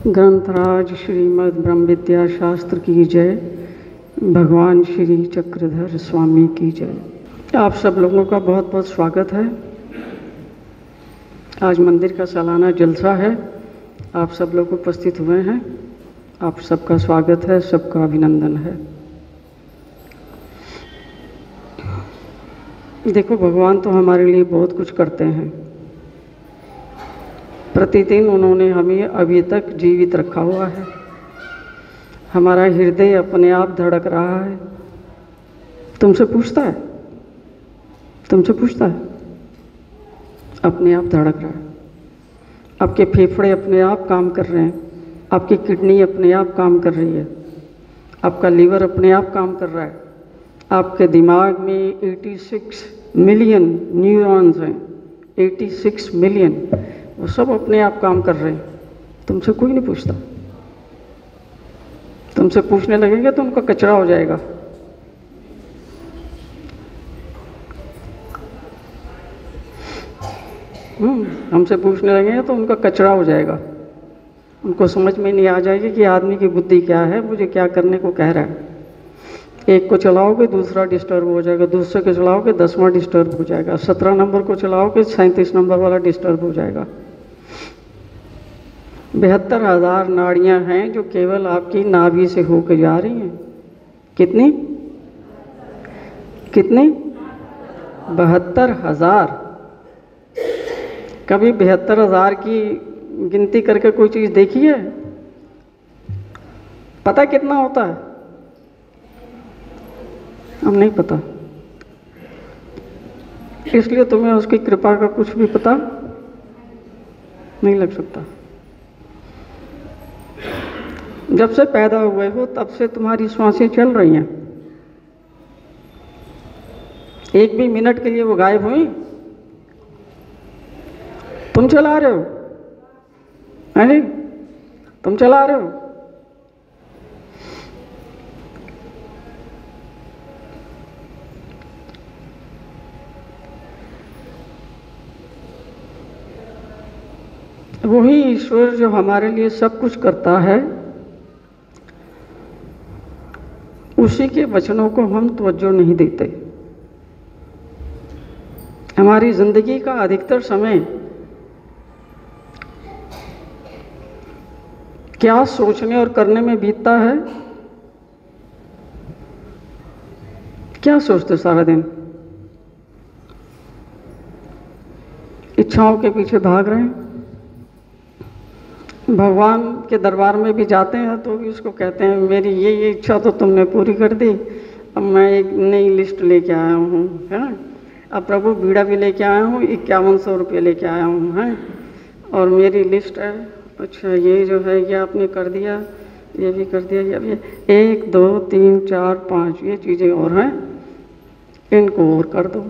ग्रंथराज श्रीमद् ब्रह्म विद्या शास्त्र की जय। भगवान श्री चक्रधर स्वामी की जय। आप सब लोगों का बहुत बहुत स्वागत है। आज मंदिर का सालाना जलसा है। आप सब लोग उपस्थित हुए हैं। आप सबका स्वागत है, सबका अभिनंदन है। देखो, भगवान तो हमारे लिए बहुत कुछ करते हैं। प्रतिदिन उन्होंने हमें अभी तक जीवित रखा हुआ है। हमारा हृदय अपने आप धड़क रहा है। तुमसे पूछता है, अपने आप धड़क रहा है। आपके फेफड़े अपने आप काम कर रहे हैं। आपकी किडनी अपने आप काम कर रही है। आपका लीवर अपने आप काम कर रहा है। आपके दिमाग में 86 मिलियन न्यूरॉन्स हैं। 86 मिलियन, वो सब अपने आप काम कर रहे हैं। तुमसे कोई नहीं पूछता। तुमसे पूछने लगेंगे तो उनका कचरा हो जाएगा। हमसे पूछने लगेंगे तो उनका कचरा हो जाएगा। उनको समझ में नहीं आ जाएगी कि आदमी की बुद्धि क्या है, मुझे क्या करने को कह रहा है। एक को चलाओगे दूसरा डिस्टर्ब हो जाएगा, दूसरे को चलाओगे 10वां डिस्टर्ब हो जाएगा, 17 नंबर को चलाओगे 37 नंबर वाला डिस्टर्ब हो जाएगा। 72,000 नाड़ियां हैं जो केवल आपकी नाभि से होकर जा रही हैं। कितनी 72,000। कभी 72,000 की गिनती करके कोई चीज़ देखी है? पता कितना होता है? हम नहीं पता। इसलिए तुम्हें उसकी कृपा का कुछ भी पता नहीं लग सकता। जब से पैदा हुए हो तब से तुम्हारी श्वासें चल रही हैं, एक भी मिनट के लिए वो गायब हुई? तुम चला रहे हो, है नहीं? तुम चला रहे हो। वही ईश्वर जो हमारे लिए सब कुछ करता है, उसी के वचनों को हम तवज्जो नहीं देते। हमारी जिंदगी का अधिकतर समय क्या सोचने और करने में बीतता है? क्या सोचते सारा दिन? इच्छाओं के पीछे भाग रहे हैं। भगवान के दरबार में भी जाते हैं तो भी उसको कहते हैं मेरी ये इच्छा तो तुमने पूरी कर दी, अब मैं एक नई लिस्ट लेके आया हूँ, है ना? अब प्रभु बीड़ा भी लेके आया हूँ, 5100 रुपये लेके आया हूँ, है, और मेरी लिस्ट है। अच्छा ये जो है ये आपने कर दिया, ये भी कर दिया, ये 1 2 3 4 5 ये चीज़ें और हैं, इनको और कर दो,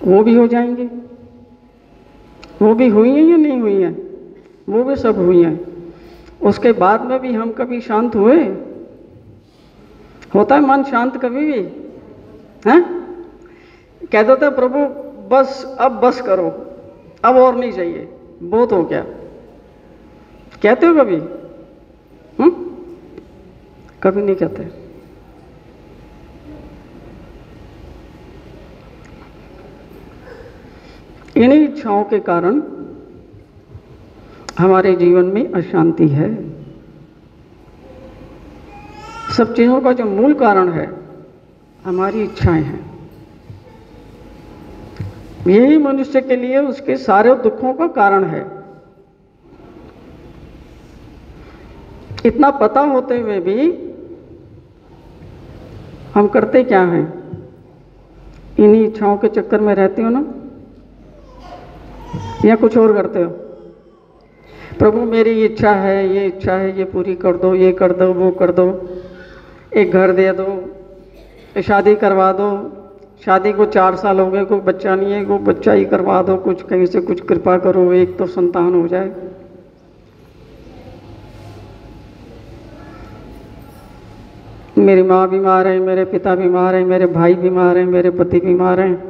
वो भी हो जाएंगे। वो भी हुई हैं या नहीं हुई हैं? वो भी सब हुई हैं। उसके बाद में भी हम कभी शांत हुए? होता है मन शांत कभी भी? हैं? कह देते हैं प्रभु बस, अब बस करो, अब और नहीं चाहिए, बहुत हो गया। कहते हो कभी? कभी नहीं कहते। इन्हीं इच्छाओं के कारण हमारे जीवन में अशांति है। सब चीज़ों का जो मूल कारण है हमारी इच्छाएं हैं। यही मनुष्य के लिए उसके सारे दुखों का कारण है। इतना पता होते हुए भी हम करते क्या हैं? इन्हीं इच्छाओं के चक्कर में रहते हो ना, या कुछ और करते हो? प्रभु मेरी इच्छा है, ये इच्छा है, ये पूरी कर दो, ये कर दो, वो कर दो, एक घर दे दो, शादी करवा दो, शादी को 4 साल हो गए, कोई बच्चा नहीं है, कोई बच्चा ही करवा दो, कुछ कहीं से कुछ कृपा करो, एक तो संतान हो जाए। मेरी माँ बीमार है, मेरे पिता बीमार है, मेरे भाई बीमार हैं, मेरे पति बीमार हैं,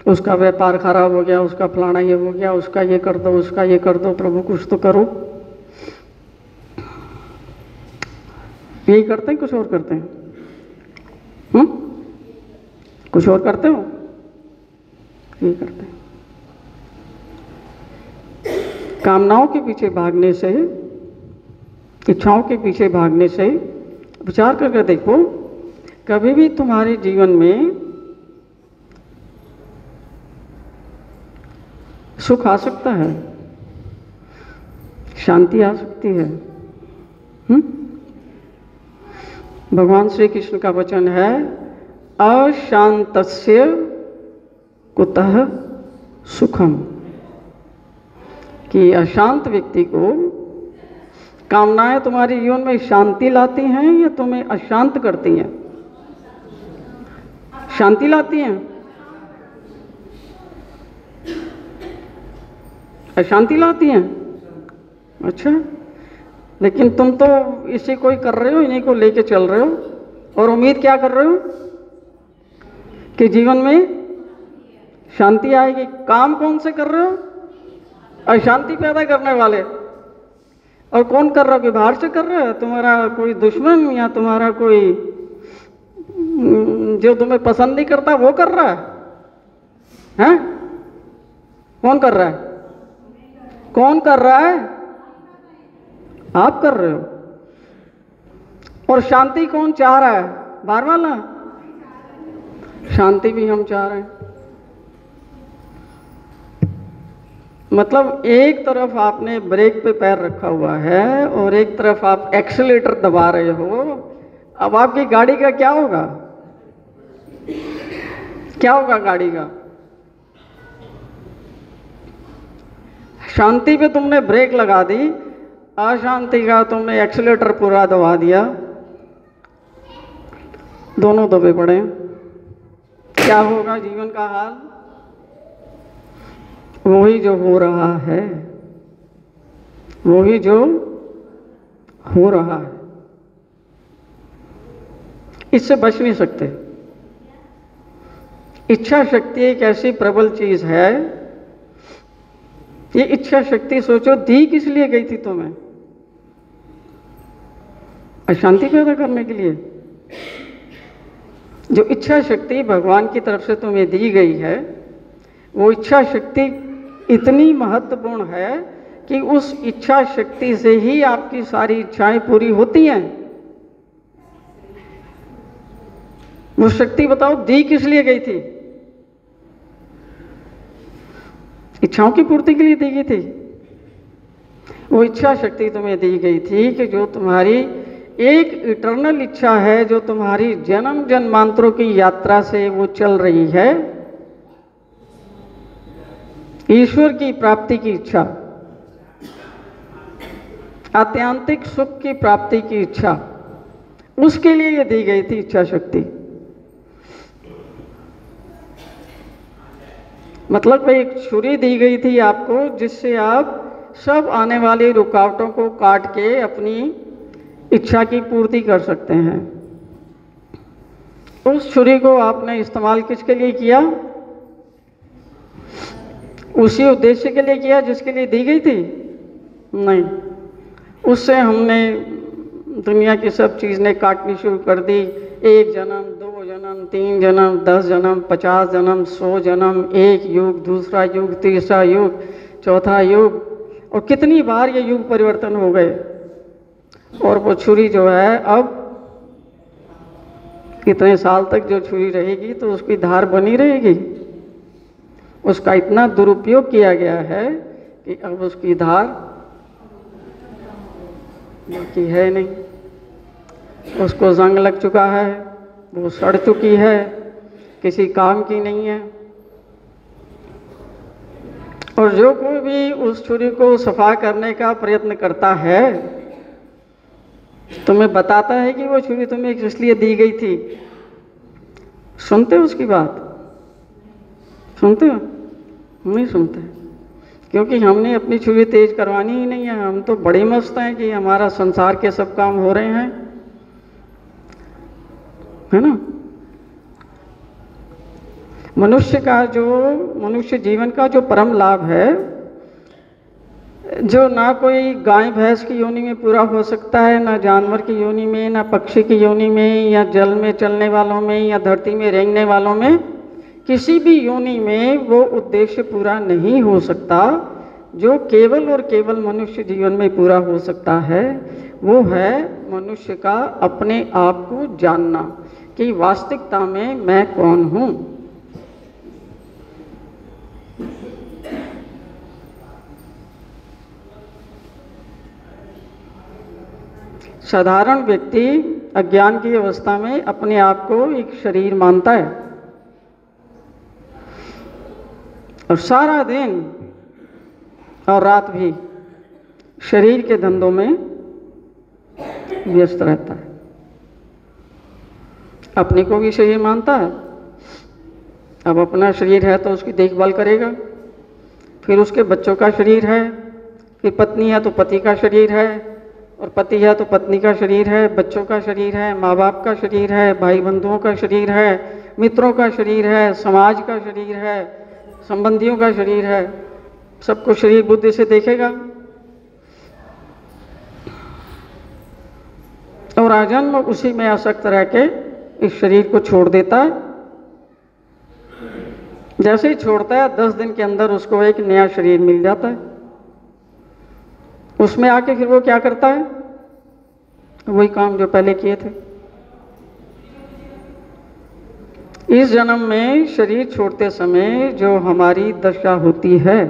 उसका व्यापार खराब हो गया, उसका फलाना ये हो गया, उसका ये कर दो, उसका ये कर दो, प्रभु कुछ तो करो। यही करते हैं? कुछ और करते हैं? कुछ और करते हो? यही करते हैं। कामनाओं के पीछे भागने से, इच्छाओं के पीछे भागने से विचार करके देखो, कभी भी तुम्हारे जीवन में सुख आ सकता है, शांति आ सकती है। भगवान श्री कृष्ण का वचन है, अशांतस्य कुतः सुखम, कि अशांत व्यक्ति को कामनाएं तुम्हारे जीवन में शांति लाती हैं या तुम्हें अशांत करती हैं? शांति लाती हैं, अशांति लाती हैं। अच्छा, लेकिन तुम तो इसी को ही कर रहे हो, इन्हीं को लेके चल रहे हो, और उम्मीद क्या कर रहे हो कि जीवन में शांति आएगी। काम कौन से कर रहे हो? अशांति पैदा करने वाले। और कौन कर रहा है? कि बाहर से कर रहा है, तुम्हारा कोई दुश्मन या तुम्हारा कोई जो तुम्हें पसंद नहीं करता वो कर रहा है? हैं? कौन कर रहा है? कौन कर रहा है? आप कर रहे हो। और शांति कौन चाह रहा है? बाहर वाला। शांति भी हम चाह रहे हैं। मतलब एक तरफ आपने ब्रेक पे पैर रखा हुआ है और एक तरफ आप एक्सीलेटर दबा रहे हो। अब आपकी गाड़ी का क्या होगा? क्या होगा गाड़ी का? शांति पे तुमने ब्रेक लगा दी, अशांति का तुमने एक्सीलेटर पूरा दबा दिया, दोनों दबे पड़े। क्या होगा जीवन का हाल? वही जो हो रहा है, वही जो हो रहा है, इससे बच नहीं सकते। इच्छा शक्ति एक ऐसी प्रबल चीज है, ये इच्छा शक्ति सोचो दी किस लिए गई थी तुम्हें? अशांति पैदा करने के लिए। जो इच्छा शक्ति भगवान की तरफ से तुम्हें दी गई है, वो इच्छा शक्ति इतनी महत्वपूर्ण है कि उस इच्छा शक्ति से ही आपकी सारी इच्छाएं पूरी होती हैं। वो शक्ति बताओ दी किस लिए गई थी? इच्छाओं की पूर्ति के लिए दी गई थी। वो इच्छा शक्ति तुम्हें दी गई थी कि जो तुम्हारी एक इटर्नल इच्छा है, जो तुम्हारी जन्म जन्मांतरों की यात्रा से वो चल रही है, ईश्वर की प्राप्ति की इच्छा, आत्यांतिक सुख की प्राप्ति की इच्छा, उसके लिए ये दी गई थी इच्छा शक्ति। मतलब एक छुरी दी गई थी आपको, जिससे आप सब आने वाली रुकावटों को काट के अपनी इच्छा की पूर्ति कर सकते हैं। उस छुरी को आपने इस्तेमाल किसके लिए किया? उसी उद्देश्य के लिए किया जिसके लिए दी गई थी? नहीं, उससे हमने दुनिया की सब चीज़ें काटनी शुरू कर दी। 1 जन्म, 2 जन्म, 3 जन्म, 10 जन्म, 50 जन्म, 100 जन्म, एक युग, दूसरा युग, तीसरा युग, चौथा युग, और कितनी बार ये युग परिवर्तन हो गए। और वो छुरी जो है अब कितने साल तक जो छुरी रहेगी तो उसकी धार बनी रहेगी। उसका इतना दुरुपयोग किया गया है कि अब उसकी धार की है नहीं, उसको जंग लग चुका है, वो सड़ चुकी है, किसी काम की नहीं है। और जो कोई भी उस छुरी को सफा करने का प्रयत्न करता है, तुम्हें बताता है कि वो छुरी तुम्हें इसलिए दी गई थी, सुनते हो उसकी बात? सुनते हो? नहीं सुनते, क्योंकि हमने अपनी छुरी तेज करवानी ही नहीं है। हम तो बड़े मस्त हैं कि हमारा संसार के सब काम हो रहे हैं, है ना। मनुष्य जीवन का जो परम लाभ है, जो ना कोई गाय भैंस की योनि में पूरा हो सकता है, ना जानवर की योनि में, ना पक्षी की योनि में, या जल में चलने वालों में, या धरती में रेंगने वालों में, किसी भी योनि में वो उद्देश्य पूरा नहीं हो सकता। जो केवल और केवल मनुष्य जीवन में पूरा हो सकता है, वो है मनुष्य का अपने आप को जानना कि वास्तविकता में मैं कौन हूँ। साधारण व्यक्ति अज्ञान की अवस्था में अपने आप को एक शरीर मानता है और सारा दिन और रात भी शरीर के धंधों में व्यस्त रहता है। अपने को भी शरीर मानता है। अब अपना शरीर है तो उसकी देखभाल करेगा, फिर उसके बच्चों का शरीर है, फिर पत्नी है तो पति का शरीर है, और पति है तो पत्नी का शरीर है, बच्चों का शरीर है, माँ बाप का शरीर है, भाई बंधुओं का शरीर है, मित्रों का शरीर है, समाज का शरीर है, संबंधियों का शरीर है। सबको शरीर बुद्धि से देखेगा और आजन्म उसी में आसक्त रह के इस शरीर को छोड़ देता है। जैसे ही छोड़ता है 10 दिन के अंदर उसको एक नया शरीर मिल जाता है। उसमें आके फिर वो क्या करता है? वही काम जो पहले किए थे। इस जन्म में शरीर छोड़ते समय जो हमारी दशा होती है,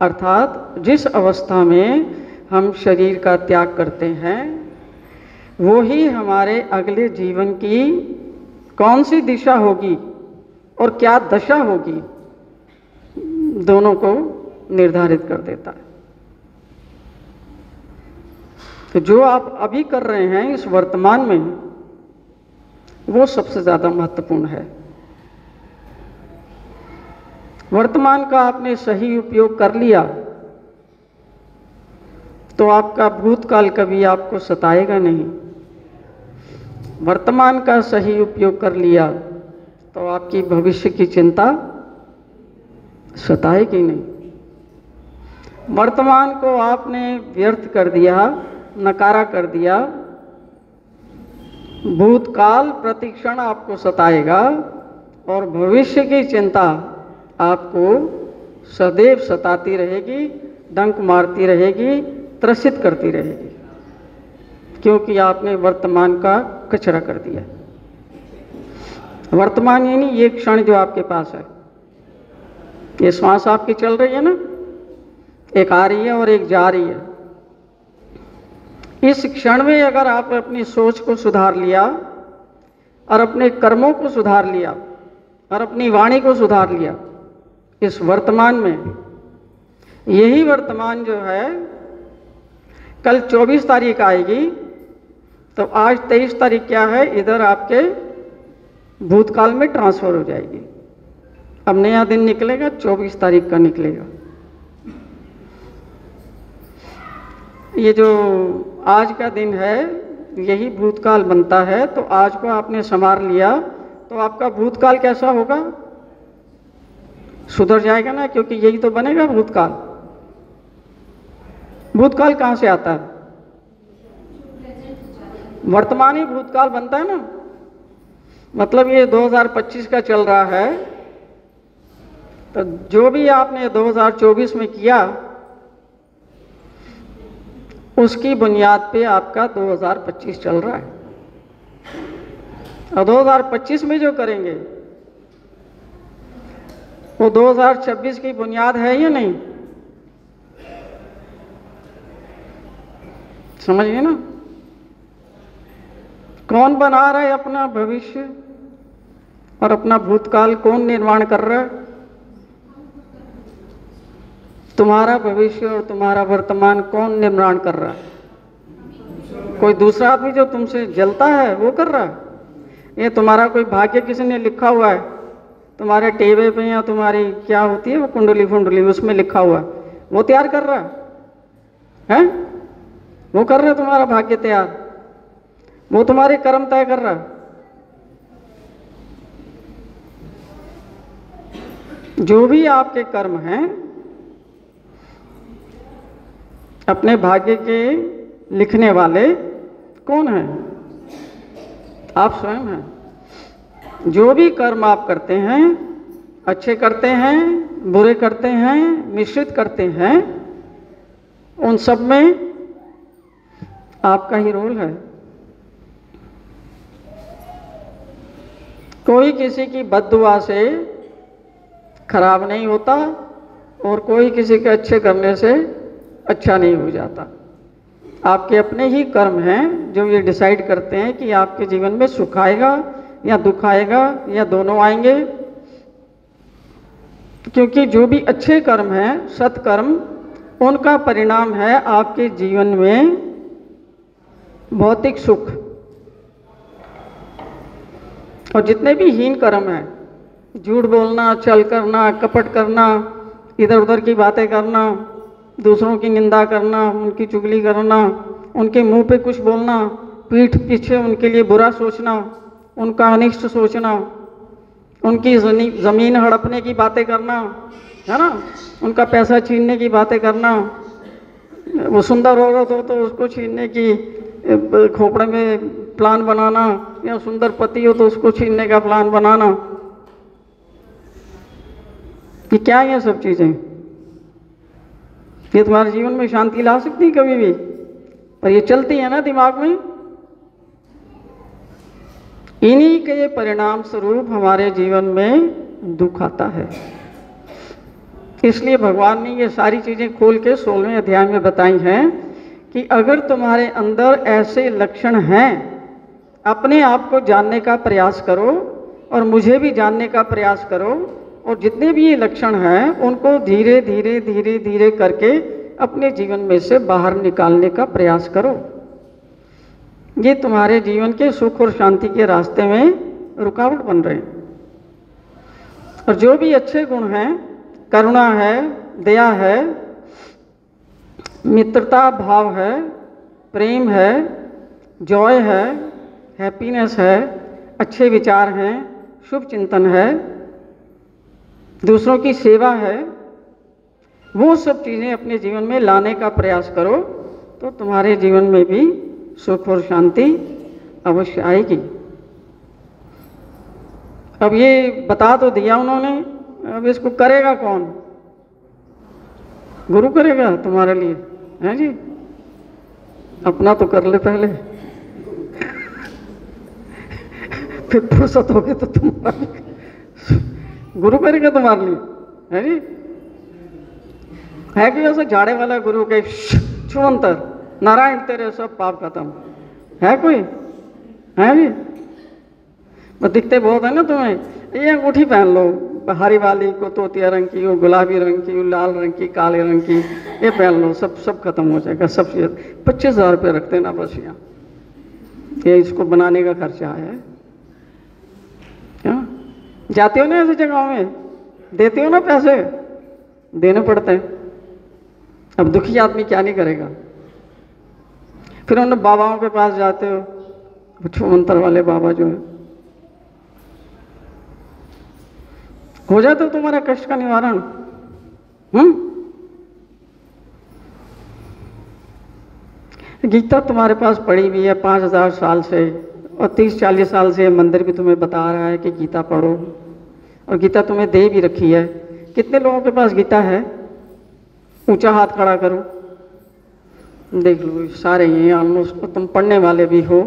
अर्थात जिस अवस्था में हम शरीर का त्याग करते हैं, वो ही हमारे अगले जीवन की कौन सी दिशा होगी और क्या दशा होगी, दोनों को निर्धारित कर देता है। तो जो आप अभी कर रहे हैं इस वर्तमान में, वो सबसे ज़्यादा महत्वपूर्ण है। वर्तमान का आपने सही उपयोग कर लिया तो आपका भूतकाल कभी आपको सताएगा नहीं। वर्तमान का सही उपयोग कर लिया तो आपकी भविष्य की चिंता सताएगी नहीं। वर्तमान को आपने व्यर्थ कर दिया, नकारा कर दिया, भूतकाल प्रतिक्षण आपको सताएगा और भविष्य की चिंता आपको सदैव सताती रहेगी, डंक मारती रहेगी, त्रसित करती रहेगी, क्योंकि आपने वर्तमान का कचरा कर दिया। वर्तमान यानी ये क्षण जो आपके पास है, ये श्वास आपकी चल रही है ना, एक आ रही है और एक जा रही है। इस क्षण में अगर आप अपनी सोच को सुधार लिया और अपने कर्मों को सुधार लिया और अपनी वाणी को सुधार लिया इस वर्तमान में, यही वर्तमान जो है कल 24 तारीख आएगी तो आज 23 तारीख क्या है, इधर आपके भूतकाल में ट्रांसफर हो जाएगी। अब नया दिन निकलेगा, 24 तारीख का निकलेगा। ये जो आज का दिन है यही भूतकाल बनता है। तो आज को आपने संवार लिया तो आपका भूतकाल कैसा होगा, सुधर जाएगा ना, क्योंकि यही तो बनेगा भूतकाल। भूतकाल कहाँ से आता है, वर्तमान ही भूतकाल बनता है ना। मतलब ये 2025 का चल रहा है, तो जो भी आपने 2024 में किया उसकी बुनियाद पे आपका 2025 चल रहा है। और 2025 में जो करेंगे वो 2026 की बुनियाद है या नहीं, समझिए ना। कौन बना रहा है अपना भविष्य और अपना भूतकाल कौन निर्माण कर रहा है? तुम्हारा भविष्य और तुम्हारा वर्तमान कौन निर्माण कर रहा है? कोई दूसरा आदमी जो तुमसे जलता है वो कर रहा है? ये तुम्हारा कोई भाग्य किसी ने लिखा हुआ है तुम्हारे टेबे पे, या तुम्हारी क्या होती है वो कुंडली फुंडली उसमें लिखा हुआ है, वो तैयार कर रहा है? वो कर रहा है तुम्हारा भाग्य तैयार, वो तुम्हारे कर्म तय कर रहा है। जो भी आपके कर्म हैं अपने भाग्य के लिखने वाले कौन हैं? आप स्वयं हैं। जो भी कर्म आप करते हैं, अच्छे करते हैं, बुरे करते हैं, मिश्रित करते हैं, उन सब में आपका ही रोल है। कोई किसी की बद्दुआ से खराब नहीं होता और कोई किसी के अच्छे करने से अच्छा नहीं हो जाता। आपके अपने ही कर्म हैं जो ये डिसाइड करते हैं कि आपके जीवन में सुख आएगा या दुख आएगा या दोनों आएंगे। क्योंकि जो भी अच्छे कर्म हैं, सत्कर्म, उनका परिणाम है आपके जीवन में भौतिक सुख। और जितने भी हीन कर्म हैं, झूठ बोलना, छल करना, कपट करना, इधर उधर की बातें करना, दूसरों की निंदा करना, उनकी चुगली करना, उनके मुंह पे कुछ बोलना, पीठ पीछे उनके लिए बुरा सोचना, उनका अनिष्ट सोचना, उनकी ज़मीन हड़पने की बातें करना, है ना, उनका पैसा छीनने की बातें करना, वो सुंदर औरत हो तो उसको छीनने की खोपड़े में प्लान बनाना, या सुंदर पति हो तो उसको छीनने का प्लान बनाना। ये क्या है ये सब चीज़ें? ये तुम्हारे जीवन में शांति ला सकती है कभी भी? और ये चलती है ना दिमाग में। इन्हीं के परिणाम स्वरूप हमारे जीवन में दुख आता है। इसलिए भगवान ने ये सारी चीज़ें खोल के 16वें अध्याय में बताई हैं कि अगर तुम्हारे अंदर ऐसे लक्षण हैं, अपने आप को जानने का प्रयास करो और मुझे भी जानने का प्रयास करो, और जितने भी ये लक्षण हैं उनको धीरे धीरे धीरे धीरे करके अपने जीवन में से बाहर निकालने का प्रयास करो। ये तुम्हारे जीवन के सुख और शांति के रास्ते में रुकावट बन रहे हैं। और जो भी अच्छे गुण हैं, करुणा है, दया है, मित्रता भाव है, प्रेम है, जॉय है, हैप्पीनेस है, अच्छे विचार हैं, शुभ चिंतन है, दूसरों की सेवा है, वो सब चीज़ें अपने जीवन में लाने का प्रयास करो तो तुम्हारे जीवन में भी सुख और शांति अवश्य आएगी। अब ये बता तो दिया उन्होंने, अब इसको करेगा कौन? गुरु करेगा तुम्हारे लिए, है जी? अपना तो कर ले पहले, फिर फुर्सत होगी तो तुम्हारा गुरु करेगा तुम्हारे लिए, है जी? है कि ऐसा झाड़े वाला गुरु के छुअंतर नारायण तेरे सब पाप खत्म, है कोई? है जी? वो दिखते बहुत है ना तुम्हें, ये अंगूठी पहन लो, हरी वाली को तोतिया रंग की, वो गुलाबी रंग की, वो लाल रंग की, काले रंग की, ये पहन लो, सब खत्म हो जाएगा। सब 25,000 रुपये रखते ना बस यहाँ, ये इसको बनाने का खर्चा है। क्या जाते हो ना ऐसी जगहों में, देते हो ना पैसे, देने पड़ते हैं। अब दुखी आदमी क्या नहीं करेगा? फिर उन बाबाओं के पास जाते हो, छुमंतर वाले बाबा जो है, हो जाता है तुम्हारा कष्ट का निवारण। गीता तुम्हारे पास पड़ी हुई है 5,000 साल से, और 30-40 साल से मंदिर भी तुम्हें बता रहा है कि गीता पढ़ो, और गीता तुम्हें दे भी रखी है। कितने लोगों के पास गीता है? ऊंचा हाथ खड़ा करो, देख लो सारे ही ऑलमोस्ट। तुम पढ़ने वाले भी हो,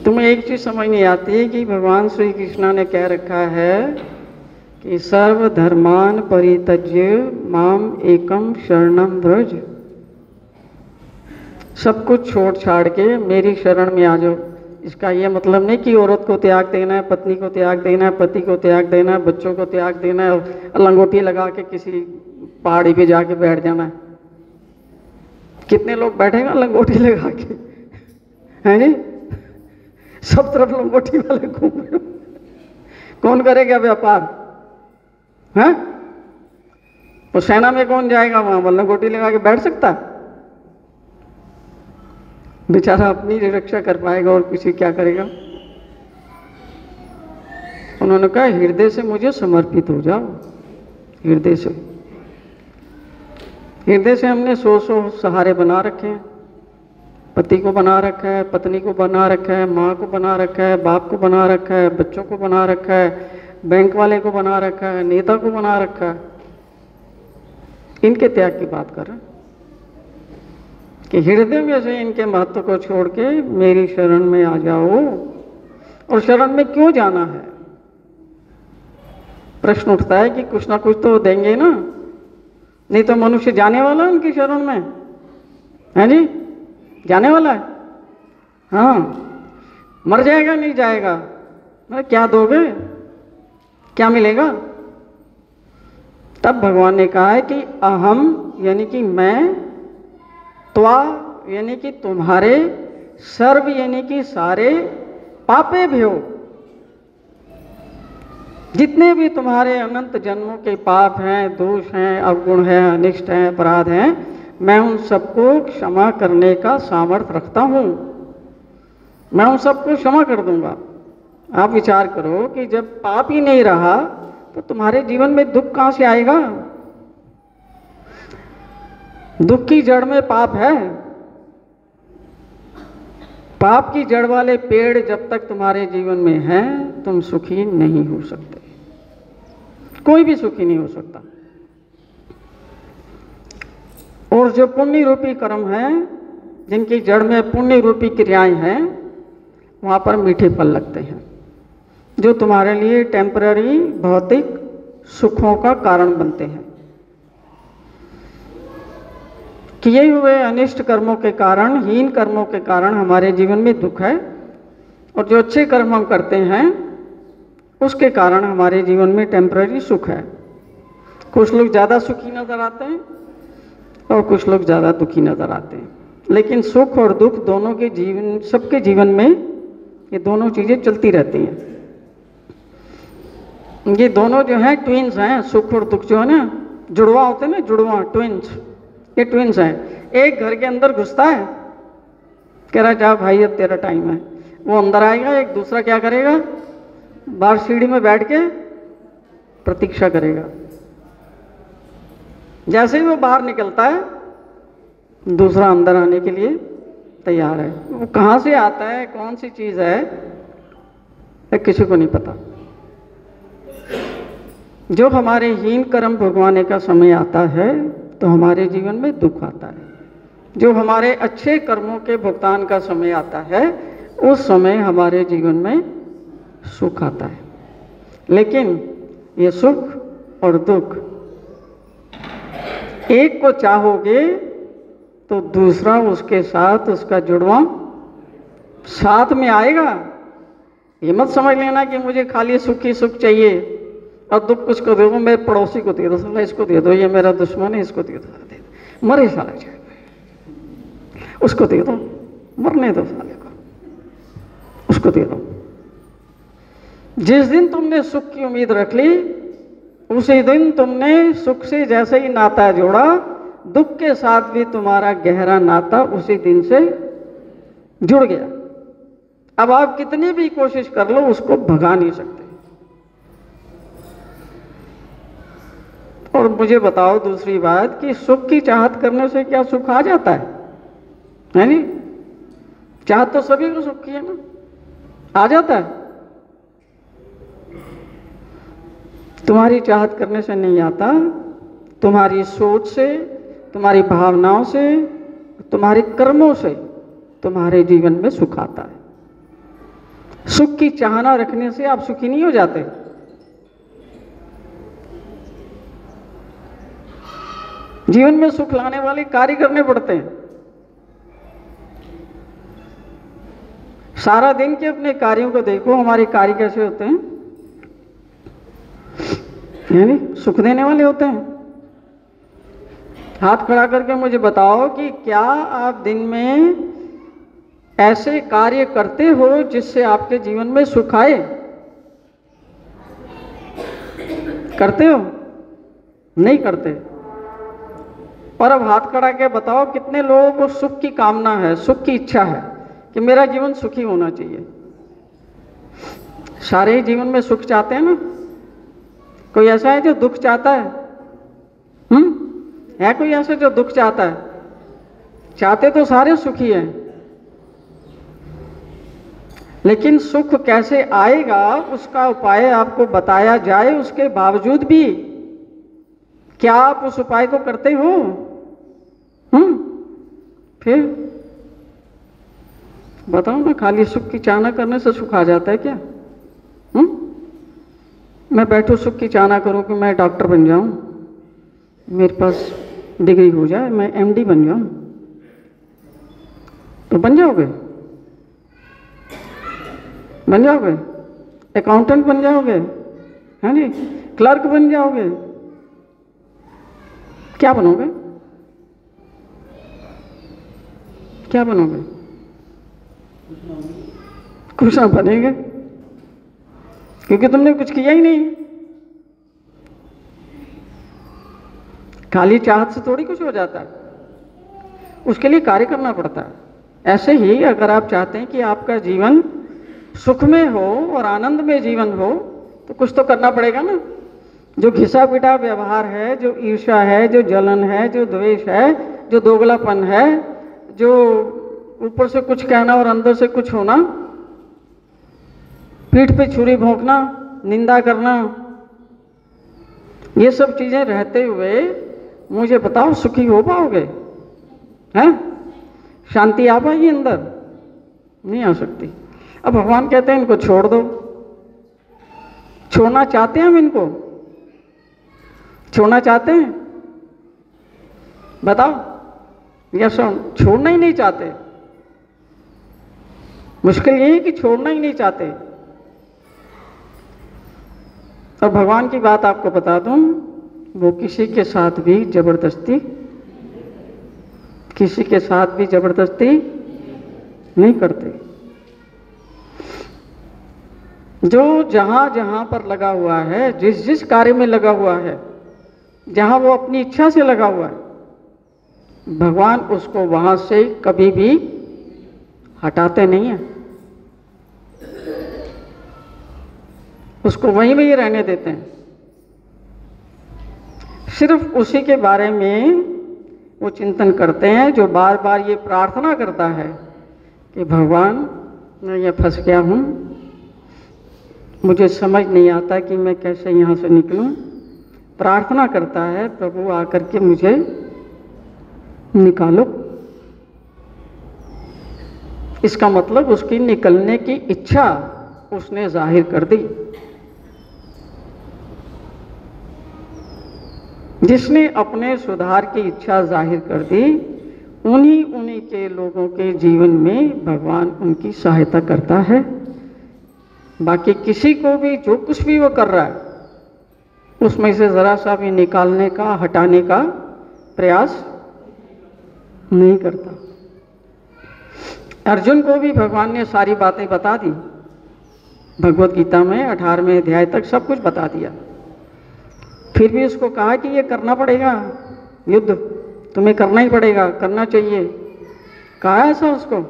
तुम्हें एक चीज समझ नहीं आती कि भगवान श्री कृष्ण ने कह रखा है कि सर्व धर्मान परित्यज्य माम एकम शरणम व्रज। सब कुछ छोड़ छाड़ के मेरी शरण में आ जाओ। इसका ये मतलब नहीं कि औरत को त्याग देना है, पत्नी को त्याग देना है, पति को त्याग देना है, बच्चों को त्याग देना है और लंगोटी लगा के किसी पहाड़ी पे जाके बैठ जाना है। कितने लोग बैठेगा लंगोटी लगा के, हैं जी? सब तरफ लंगोटी वाले घूम रहे। कौन करेगा व्यापार? हैं? तो सेना में कौन जाएगा वहां? लंगोटी लगा के बैठ सकता है? बेचारा अपनी रक्षा कर पाएगा और किसी क्या करेगा? उन्होंने कहा हृदय से मुझे समर्पित हो जाओ। हृदय से, हृदय से हमने 100 सहारे बना रखे हैं। पति को बना रखा है, पत्नी को बना रखा है, माँ को बना रखा है, बाप को बना रखा है, बच्चों को बना रखा है, बैंक वाले को बना रखा है, नेता को बना रखा है। इनके त्याग की बात कर रहे हैं कि हृदय में से इनके महत्व को छोड़ के मेरी शरण में आ जाओ। और शरण में क्यों जाना है? प्रश्न उठता है कि कुछ ना कुछ तो देंगे ना, नहीं तो मनुष्य जाने वाला है उनकी शरण में, है जी? जाने वाला है। हाँ, मर जाएगा नहीं जाएगा, मतलब क्या दोगे, क्या मिलेगा? तब भगवान ने कहा है कि अहम यानी कि मैं, त्वा यानी कि तुम्हारे, सर्व यानी कि सारे, पापे भ्यो जितने भी तुम्हारे अनंत जन्मों के पाप हैं, दोष हैं, अवगुण हैं, अनिष्ट हैं, अपराध हैं, मैं उन सबको क्षमा करने का सामर्थ्य रखता हूँ। मैं उन सबको क्षमा कर दूंगा। आप विचार करो कि जब पाप ही नहीं रहा तो तुम्हारे जीवन में दुख कहाँ से आएगा? दुख की जड़ में पाप है। पाप की जड़ वाले पेड़ जब तक तुम्हारे जीवन में हैं, तुम सुखी नहीं हो सकते। कोई भी सुखी नहीं हो सकता। और जो पुण्य रूपी कर्म है, जिनकी जड़ में पुण्य रूपी क्रियाएं हैं, वहां पर मीठे फल लगते हैं, जो तुम्हारे लिए टेम्पररी भौतिक सुखों का कारण बनते हैं। किए हुए अनिष्ट कर्मों के कारण, हीन कर्मों के कारण हमारे जीवन में दुख है, और जो अच्छे कर्म हम करते हैं उसके कारण हमारे जीवन में टेम्पररी सुख है। कुछ लोग ज़्यादा सुखी नज़र आते हैं और कुछ लोग ज़्यादा दुखी नज़र आते हैं, लेकिन सुख और दुख दोनों के जीवन, सबके जीवन में ये दोनों चीज़ें चलती रहती हैं। ये दोनों जो हैं ट्विंस हैं, सुख और दुख जो है ना, जुड़वा होते हैं ना, जुड़वा ट्विंस, ये ट्विंस हैं। एक घर के अंदर घुसता है, कह रहा जा भाई अब तेरा टाइम है, वो अंदर आएगा, एक दूसरा क्या करेगा, बाहर सीढ़ी में बैठ के प्रतीक्षा करेगा। जैसे ही वो बाहर निकलता है दूसरा अंदर आने के लिए तैयार है। वो कहाँ से आता है, कौन सी चीज़ है, किसी को नहीं पता। जो हमारे हीन कर्म भुगवाने का समय आता है तो हमारे जीवन में दुख आता है। जो हमारे अच्छे कर्मों के भुगतान का समय आता है उस समय हमारे जीवन में सुख आता है। लेकिन ये सुख और दुख, एक को चाहोगे तो दूसरा उसके साथ, उसका जुड़वा साथ में आएगा। ये मत समझ लेना कि मुझे खाली सुख ही सुख चाहिए और दुख कुछ को दे दो, मेरे पड़ोसी को दे दो, साला इसको दे दो, ये मेरा दुश्मन है इसको दे दो, मरे साला जाए, उसको दे दो, मरने दो साले को, उसको दे दो। जिस दिन तुमने सुख की उम्मीद रख ली उसी दिन तुमने सुख से जैसे ही नाता जोड़ा, दुख के साथ भी तुम्हारा गहरा नाता उसी दिन से जुड़ गया। अब आप कितनी भी कोशिश कर लो उसको भगा नहीं सकते। और मुझे बताओ दूसरी बात कि सुख की चाहत करने से क्या सुख आ जाता है नहीं? चाहत तो सभी को सुख की है ना, आ जाता है। तुम्हारी चाहत करने से नहीं आता, तुम्हारी सोच से, तुम्हारी भावनाओं से, तुम्हारे कर्मों से तुम्हारे जीवन में सुख आता है। सुख की चाहना रखने से आप सुखी नहीं हो जाते। जीवन में सुख लाने वाले कार्य करने पड़ते हैं। सारा दिन के अपने कार्यों को देखो, हमारे कार्य कैसे होते हैं, यानी सुख देने वाले होते हैं। हाथ खड़ा करके मुझे बताओ कि क्या आप दिन में ऐसे कार्य करते हो जिससे आपके जीवन में सुख आए? करते हो? नहीं करते। और अब हाथ खड़ा के बताओ कितने लोगों को सुख की कामना है, सुख की इच्छा है कि मेरा जीवन सुखी होना चाहिए। सारे ही जीवन में सुख चाहते हैं ना। कोई ऐसा है जो दुख चाहता है? है कोई ऐसा जो दुख चाहता है? चाहते तो सारे सुखी हैं, लेकिन सुख कैसे आएगा उसका उपाय आपको बताया जाए, उसके बावजूद भी क्या आप उस उपाय को करते हो? फिर बताओ ना, खाली सुख की चाहना करने से सुख आ जाता है क्या? मैं बैठूं सुख की चाहना करूं कि मैं डॉक्टर बन जाऊं, मेरे पास डिग्री हो जाए, मैं एमडी बन जाऊं, तो बन जाओगे? बन जाओगे? अकाउंटेंट बन जाओगे, है नी? क्लर्क बन जाओगे? क्या बनोगे? क्या बनोगे? कुछ ना बनेंगे, क्योंकि तुमने कुछ किया ही नहीं। खाली चाहत से थोड़ी कुछ हो जाता है, उसके लिए कार्य करना पड़ता है। ऐसे ही अगर आप चाहते हैं कि आपका जीवन सुख में हो और आनंद में जीवन हो तो कुछ तो करना पड़ेगा ना। जो घिसा पिटा व्यवहार है, जो ईर्ष्या है, जो जलन है, जो द्वेष है, जो दोगलापन है, जो ऊपर से कुछ कहना और अंदर से कुछ होना, पीठ पे छुरी भोंकना, निंदा करना, ये सब चीजें रहते हुए मुझे बताओ सुखी हो पाओगे? हैं? शांति आ पाएगी अंदर? नहीं आ सकती। अब भगवान कहते हैं इनको छोड़ दो। छोड़ना चाहते हैं हम इनको? छोड़ना चाहते हैं? बताओ। या छोड़ना ही नहीं चाहते? मुश्किल ये है कि छोड़ना ही नहीं चाहते। और भगवान की बात आपको बता दूं, वो किसी के साथ भी जबरदस्ती नहीं करते। जो जहां जहां पर लगा हुआ है, जिस जिस कार्य में लगा हुआ है, जहां वो अपनी इच्छा से लगा हुआ है, भगवान उसको वहां से कभी भी हटाते नहीं हैं, उसको वहीं वहीं रहने देते हैं। सिर्फ उसी के बारे में वो चिंतन करते हैं जो बार बार ये प्रार्थना करता है कि भगवान मैं ये फंस गया हूँ, मुझे समझ नहीं आता कि मैं कैसे यहाँ से निकलूँ। प्रार्थना करता है प्रभु आकर के मुझे निकालो। इसका मतलब उसकी निकलने की इच्छा उसने जाहिर कर दी। जिसने अपने सुधार की इच्छा जाहिर कर दी, उन्हीं के लोगों के जीवन में भगवान उनकी सहायता करता है। बाकी किसी को भी जो कुछ भी वो कर रहा है उसमें से ज़रा सा भी निकालने का, हटाने का प्रयास नहीं करता। अर्जुन को भी भगवान ने सारी बातें बता दी, भगवत गीता में 18वें अध्याय तक सब कुछ बता दिया। फिर भी उसको कहा कि ये करना पड़ेगा, युद्ध तुम्हें करना ही पड़ेगा, करना चाहिए। कहा ऐसा उसको?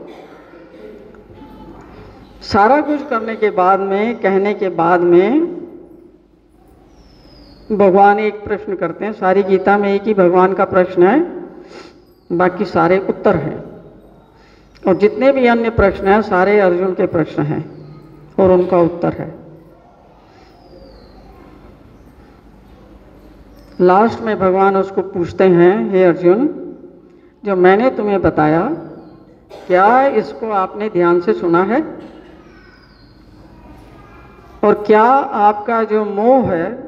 सारा कुछ करने के बाद में, कहने के बाद में भगवान एक प्रश्न करते हैं। सारी गीता में एक ही भगवान का प्रश्न है, बाकी सारे उत्तर हैं। और जितने भी अन्य प्रश्न हैं सारे अर्जुन के प्रश्न हैं और उनका उत्तर है। लास्ट में भगवान उसको पूछते हैं, हे अर्जुन, जो मैंने तुम्हें बताया क्या इसको आपने ध्यान से सुना है? और क्या आपका जो मोह है,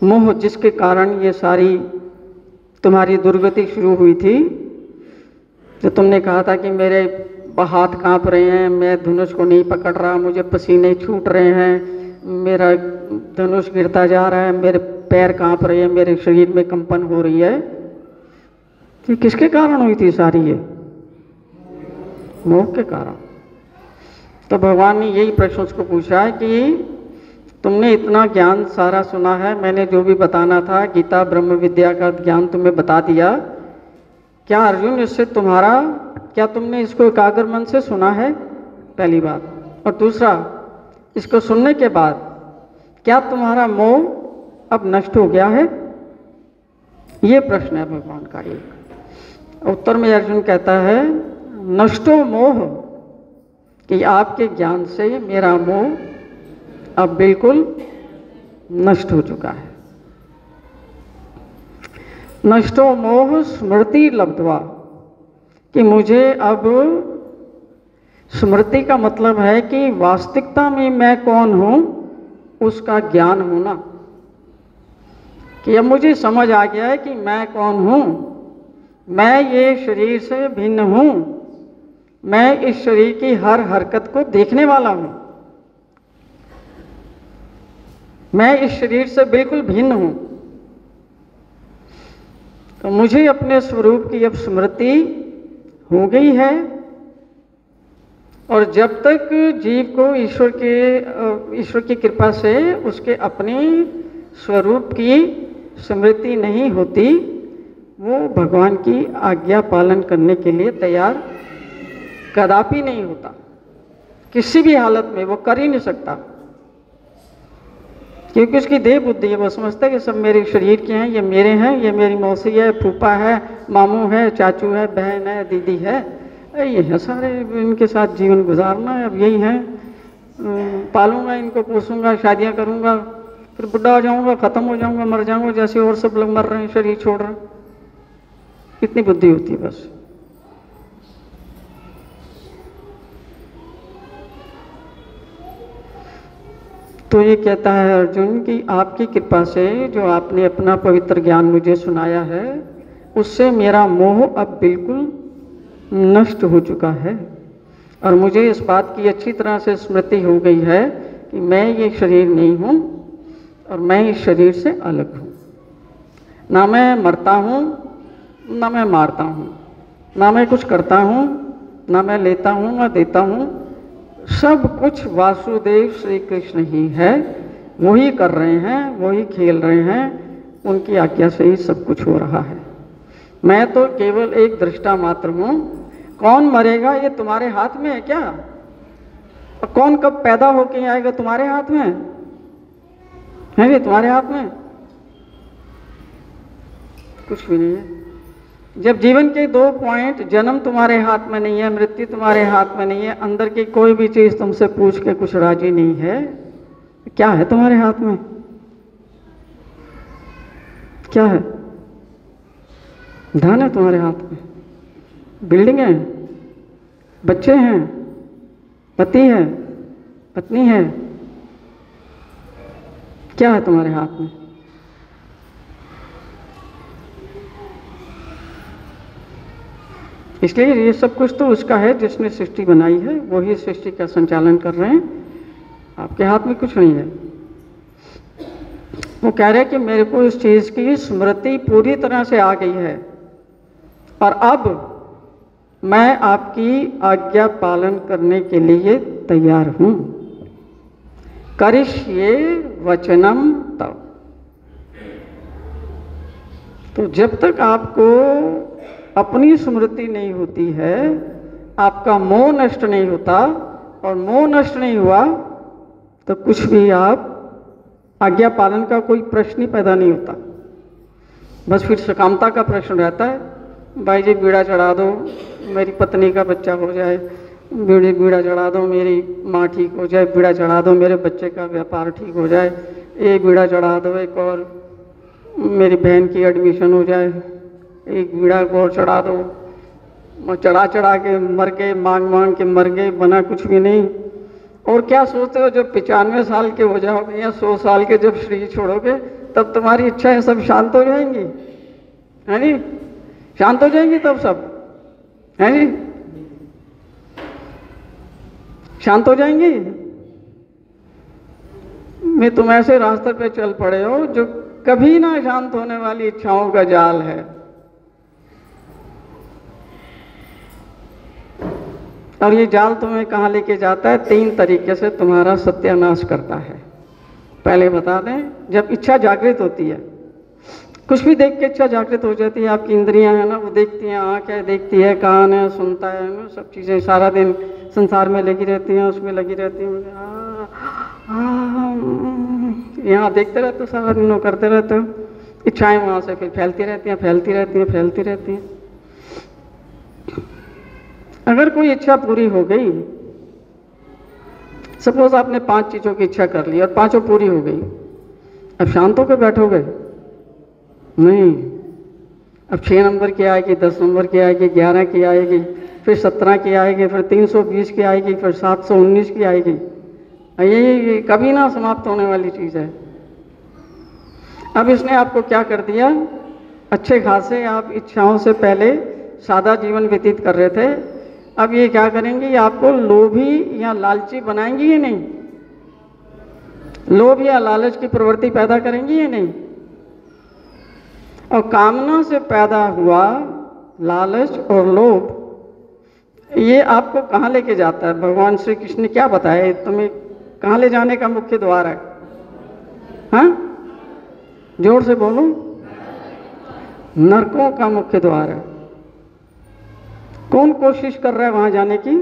मोह जिसके कारण ये सारी तुम्हारी दुर्गति शुरू हुई थी, जो तुमने कहा था कि मेरे हाथ कांप रहे हैं, मैं धनुष को नहीं पकड़ रहा, मुझे पसीने छूट रहे हैं, मेरा धनुष गिरता जा रहा है, मेरे पैर कांप रहे हैं, मेरे शरीर में कंपन हो रही है, कि किसके कारण हुई थी सारी ये? मोह के कारण। तो भगवान ने यही प्रश्न उसको पूछा है कि तुमने इतना ज्ञान सारा सुना है, मैंने जो भी बताना था, गीता ब्रह्म विद्या का ज्ञान तुम्हें बता दिया, क्या अर्जुन इससे तुम्हारा, क्या तुमने इसको एकाग्र मन से सुना है? पहली बात। और दूसरा, इसको सुनने के बाद क्या तुम्हारा मोह अब नष्ट हो गया है? ये प्रश्न है भगवान का एक। उत्तर में अर्जुन कहता है, नष्टो मोह, कि आपके ज्ञान से मेरा मोह अब बिल्कुल नष्ट हो चुका है। नष्टो मोह स्मृति लब्ध्वा, कि मुझे अब स्मृति का मतलब है कि वास्तविकता में मैं कौन हूँ उसका ज्ञान होना, कि अब मुझे समझ आ गया है कि मैं कौन हूँ। मैं ये शरीर से भिन्न हूँ, मैं इस शरीर की हर हरकत को देखने वाला हूँ, मैं इस शरीर से बिल्कुल भिन्न हूँ। तो मुझे अपने स्वरूप की अब स्मृति हो गई है। और जब तक जीव को ईश्वर की कृपा से उसके अपने स्वरूप की स्मृति नहीं होती, वो भगवान की आज्ञा पालन करने के लिए तैयार कदापि नहीं होता। किसी भी हालत में वो कर ही नहीं सकता, क्योंकि उसकी देह बुद्धि है। वो समझता है कि सब मेरे शरीर के हैं, ये मेरे हैं, ये मेरी मौसी है, फूफा है, मामू है, चाचू है, बहन है, दीदी है, ये है सारे, इनके साथ जीवन गुजारना है। अब यही है, पालूंगा इनको, पोसूंगा, शादियां करूंगा, फिर बुढ़ा हो जाऊंगा, खत्म हो जाऊंगा, मर जाऊंगा, जैसे और सब लोग मर रहे हैं, शरीर छोड़ रहे हैं। इतनी बुद्धि होती है बस। तो ये कहता है अर्जुन कि आपकी कृपा से जो आपने अपना पवित्र ज्ञान मुझे सुनाया है, उससे मेरा मोह अब बिल्कुल नष्ट हो चुका है। और मुझे इस बात की अच्छी तरह से स्मृति हो गई है कि मैं ये शरीर नहीं हूँ और मैं इस शरीर से अलग हूँ। ना मैं मरता हूँ, ना मैं मारता हूँ, ना मैं कुछ करता हूँ, ना मैं लेता हूँ ना देता हूँ। सब कुछ वासुदेव श्री कृष्ण ही है, वही कर रहे हैं, वही खेल रहे हैं, उनकी आज्ञा से ही सब कुछ हो रहा है। मैं तो केवल एक दृष्टा मात्र हूँ। कौन मरेगा ये तुम्हारे हाथ में है क्या? और कौन कब पैदा होके आएगा तुम्हारे हाथ में है? ये तुम्हारे हाथ में कुछ भी नहीं है। जब जीवन के 2 पॉइंट, जन्म तुम्हारे हाथ में नहीं है, मृत्यु तुम्हारे हाथ में नहीं है, अंदर की कोई भी चीज तुमसे पूछ के कुछ राजी नहीं है, क्या है तुम्हारे हाथ में? क्या है? धन है तुम्हारे हाथ में, बिल्डिंग है, बच्चे हैं, पति है, पत्नी है, क्या है तुम्हारे हाथ में? इसलिए ये सब कुछ तो उसका है जिसने सृष्टि बनाई है, वही सृष्टि का संचालन कर रहे हैं, आपके हाथ में कुछ नहीं है। वो कह रहे हैं कि मेरे को इस चीज की स्मृति पूरी तरह से आ गई है और अब मैं आपकी आज्ञा पालन करने के लिए तैयार हूं। करिष्ये वचनम तव। तो जब तक आपको अपनी स्मृति नहीं होती है, आपका मोह नष्ट नहीं होता, और मोह नष्ट नहीं हुआ तो कुछ भी आप आज्ञा पालन का कोई प्रश्न ही पैदा नहीं होता। बस फिर सकामता का प्रश्न रहता है, भाई जी बीड़ा चढ़ा दो, मेरी पत्नी का बच्चा हो जाए, बीड़ा चढ़ा दो, मेरी माँ ठीक हो जाए, बीड़ा चढ़ा दो, मेरे बच्चे का व्यापार ठीक हो जाए, एक बीड़ा चढ़ा दो, एक और मेरी बहन की एडमिशन हो जाए, एक बीड़ा और चढ़ा दो। चढ़ा चढ़ा के मर गए, मांग मांग के मर गए, बना कुछ भी नहीं। और क्या सोचते हो जब 95 साल के हो जाओगे या 100 साल के जब शरीर छोड़ोगे, तब तुम्हारी इच्छाएं सब शांत हो जाएंगी, है नी? शांत हो जाएंगी तब सब, है नी? शांत हो जाएंगी। मैं तुम ऐसे रास्ते पे चल पड़े हो जो कभी ना शांत होने वाली इच्छाओं का जाल है। और ये जाल तुम्हें कहाँ लेके जाता है? 3 तरीके से तुम्हारा सत्यानाश करता है। पहले बता दें, जब इच्छा जागृत होती है, कुछ भी देख के इच्छा जागृत हो जाती है, आपकी इंद्रियां है ना, वो देखती हैं, आँख है देखती है, कान है सुनता है ना, सब चीज़ें सारा दिन संसार में लगी रहती हैं, उसमें लगी रहती हैं, यहाँ देखते रहते हो, सारा दिन वो करते रहते हो, इच्छाएं वहाँ से फिर फैलती रहती हैं, फैलती रहती हैं, फैलती रहती हैं। अगर कोई इच्छा पूरी हो गई, सपोज आपने 5 चीज़ों की इच्छा कर ली और 5 पूरी हो गई, अब शांत होकर बैठोगे? नहीं। अब 6 नंबर की आएगी, 10 नंबर की आएगी, 11 की आएगी, फिर 17 की आएगी, फिर 320 की आएगी, फिर 719 की आएगी। ये कभी ना समाप्त होने वाली चीज़ है। अब इसने आपको क्या कर दिया? अच्छे खासे आप इच्छाओं से पहले सादा जीवन व्यतीत कर रहे थे, अब ये क्या करेंगे? आपको लोभी या लालची बनाएंगी या नहीं? लोभ या लालच की प्रवृत्ति पैदा करेंगी या नहीं? और कामना से पैदा हुआ लालच और लोभ, ये आपको कहाँ लेके जाता है? भगवान श्री कृष्ण ने क्या बताया? तुम्हें कहाँ ले जाने का मुख्य द्वार है? हाँ, जोर से बोलो। नरकों का मुख्य द्वार है। कौन कोशिश कर रहा है वहां जाने की?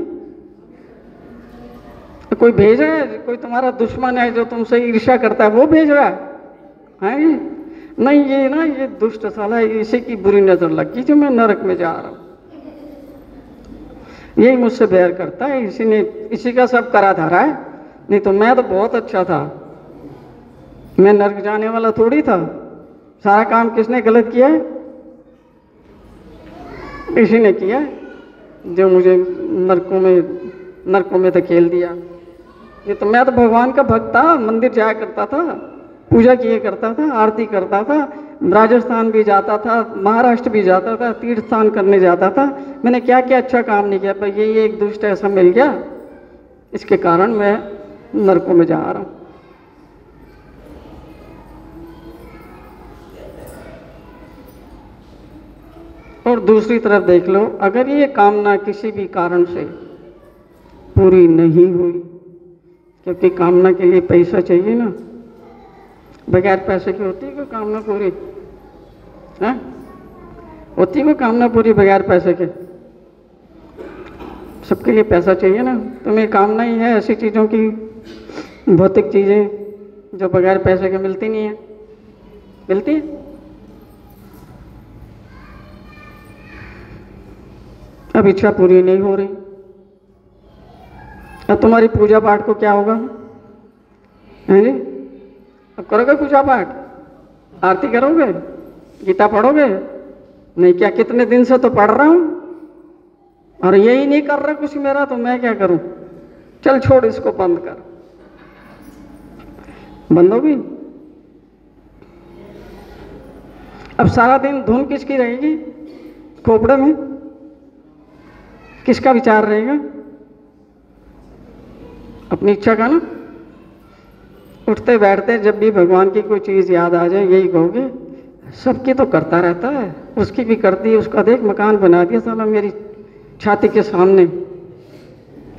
कोई भेज रहा है? कोई तुम्हारा दुश्मन है जो तुमसे ईर्ष्या करता है, वो भेज रहा है? नहीं, ये ना, ये दुष्ट साला, इसी की बुरी नजर लग गई जो मैं नरक में जा रहा हूं, यही मुझसे बैर करता है, इसी का सब करा धरा है। नहीं तो मैं तो बहुत अच्छा था, मैं नरक जाने वाला थोड़ी था। सारा काम किसने गलत किया है? इसी ने किया है जो मुझे नरकों में धकेल दिया। ये तो मैं तो भगवान का भक्त था, मंदिर जाया करता था, पूजा किए करता था, आरती करता था, राजस्थान भी जाता था, महाराष्ट्र भी जाता था, तीर्थ स्थान करने जाता था। मैंने क्या क्या अच्छा काम नहीं किया, पर ये एक दुष्ट ऐसा मिल गया, इसके कारण मैं नरकों में जा रहा हूँ। और दूसरी तरफ देख लो, अगर ये कामना किसी भी कारण से पूरी नहीं हुई, क्योंकि कामना के लिए पैसा चाहिए ना, बगैर पैसे की होती है कोई कामना पूरी? है? होती है कोई कामना पूरी बगैर पैसे के? सबके लिए पैसा चाहिए ना। तो मेरी कामना ही है ऐसी चीज़ों की, भौतिक चीज़ें जो बगैर पैसे के मिलती नहीं है। मिलती है? अब इच्छा पूरी नहीं हो रही, अब तुम्हारी पूजा पाठ को क्या होगा? हैं जी? अब करोगे पूजा पाठ? आरती करोगे? गीता पढ़ोगे? नहीं क्या? कितने दिन से तो पढ़ रहा हूं और यही नहीं कर रहा कुछ मेरा, तो मैं क्या करूं? चल छोड़ इसको, बंद कर। बंद होगी? अब सारा दिन धुन किसकी रहेगी खोपड़े में? किसका विचार रहेगा? अपनी इच्छा का ना। उठते बैठते जब भी भगवान की कोई चीज़ याद आ जाए यही कहोगे, सबकी तो करता रहता है, उसकी भी कर दी, उसका देख मकान बना दिया साला मेरी छाती के सामने,